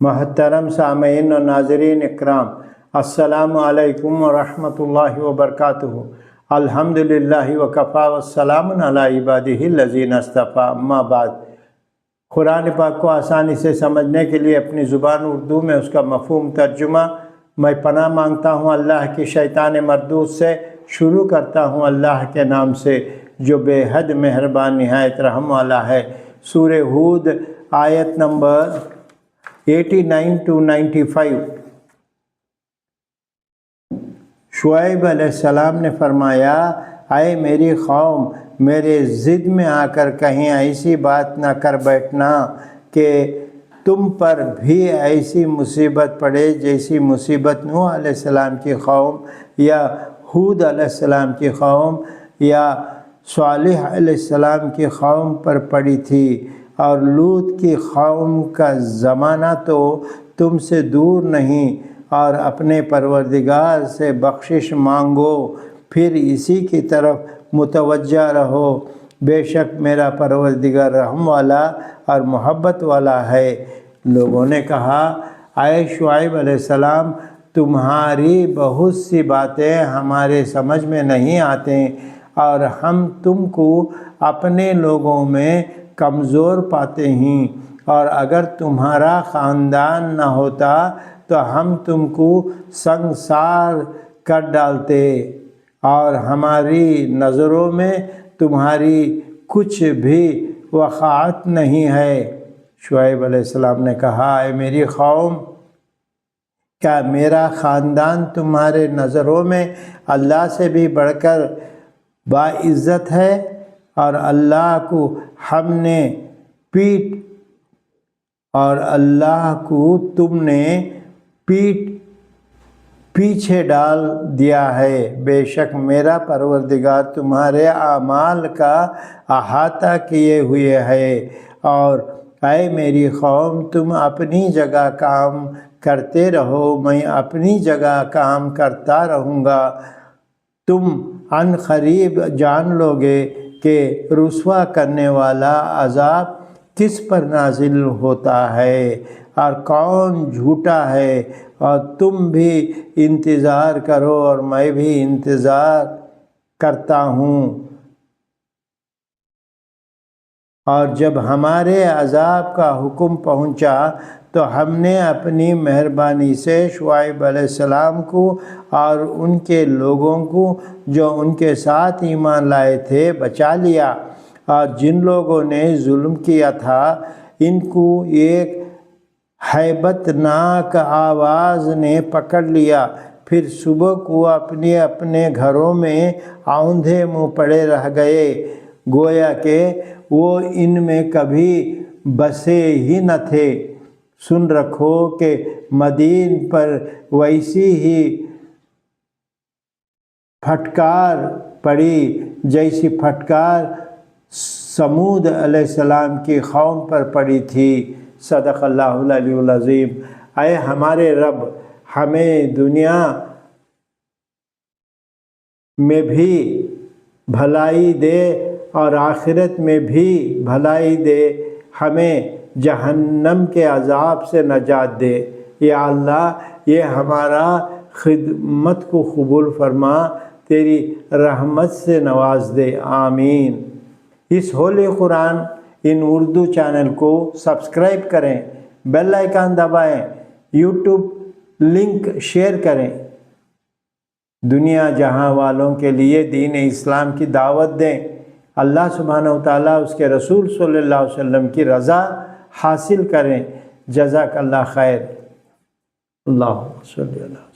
محترم سامعین و ناظرین اکرام، السلام علیکم ورحمۃ اللہ وبرکاتہ۔ الحمدللہ وکفا والسلام علی عبادہ الذین اصطفیٰ، اما بعد۔ قرآن پاک کو آسانی سے سمجھنے کے لیے اپنی زبان اردو میں اس کا مفہوم ترجمہ میں پناہ مانگتا ہوں اللہ کی شیطان مردود سے۔ شروع کرتا ہوں اللہ کے نام سے جو بے حد مہربان نہایت رحم والا ہے۔ سورہ ہود آیت نمبر 89 to 95۔ شعیب علیہ السلام نے فرمایا، اے میری قوم، میرے ضد میں آ کر کہیں ایسی بات نہ کر بیٹھنا کہ تم پر بھی ایسی مصیبت پڑے جیسی مصیبت نوح علیہ السلام کی قوم یا ہود علیہ السلام کی قوم یا صالح علیہ السلام کی قوم پر پڑی تھی، اور لوط کی قوم کا زمانہ تو تم سے دور نہیں، اور اپنے پروردگار سے بخشش مانگو، پھر اسی کی طرف متوجہ رہو، بے شک میرا پروردگار رحم والا اور محبت والا ہے۔ لوگوں نے کہا، اے شعیب علیہ السلام، تمہاری بہت سی باتیں ہمارے سمجھ میں نہیں آتے، اور ہم تم کو اپنے لوگوں میں کمزور پاتے ہیں، اور اگر تمہارا خاندان نہ ہوتا تو ہم تم کو سنگسار کر ڈالتے، اور ہماری نظروں میں تمہاری کچھ بھی وقعت نہیں ہے۔ شعیب علیہ السلام نے کہا، اے میری قوم، کیا میرا خاندان تمہارے نظروں میں اللہ سے بھی بڑھ کر باعزت ہے؟ اور اللہ کو تم نے پیچھے ڈال دیا ہے۔ بے شک میرا پروردگار تمہارے اعمال کا احاطہ کیے ہوئے ہے، اور اے میری قوم، تم اپنی جگہ کام کرتے رہو، میں اپنی جگہ کام کرتا رہوں گا۔ تم عن قریب جان لوگے کہ رسوا کرنے والا عذاب کس پر نازل ہوتا ہے اور کون جھوٹا ہے، اور تم بھی انتظار کرو اور میں بھی انتظار کرتا ہوں۔ اور جب ہمارے عذاب کا حکم پہنچا تو ہم نے اپنی مہربانی سے شعیب علیہ السلام کو اور ان کے لوگوں کو جو ان کے ساتھ ایمان لائے تھے بچا لیا، اور جن لوگوں نے ظلم کیا تھا ان کو ایک ہیبت ناک آواز نے پکڑ لیا، پھر صبح کو اپنے اپنے گھروں میں اوندھے منہ پڑے رہ گئے، گویا کہ وہ ان میں کبھی بسے ہی نہ تھے۔ سن رکھو کہ مدین پر ویسی ہی پھٹکار پڑی جیسی پھٹکار سمود علیہ السلام کی قوم پر پڑی تھی۔ صدق اللہ العلی العظیم۔ اے ہمارے رب، ہمیں دنیا میں بھی بھلائی دے اور آخرت میں بھی بھلائی دے، ہمیں جہنم کے عذاب سے نجات دے۔ یا اللہ، یہ ہمارا خدمت کو قبول فرما، تیری رحمت سے نواز دے، آمین۔ اس holy Quran in Urdu channel کو سبسکرائب کریں، بیل آئیکن دبائیں، یوٹیوب لنک شیئر کریں، دنیا جہاں والوں کے لیے دین اسلام کی دعوت دیں، اللہ سبحانہ وتعالیٰ اس کے رسول صلی اللہ علیہ وسلم کی رضا حاصل کریں۔ جزاک اللہ خیر۔ اللہ صلی اللہ علیہ وسلم۔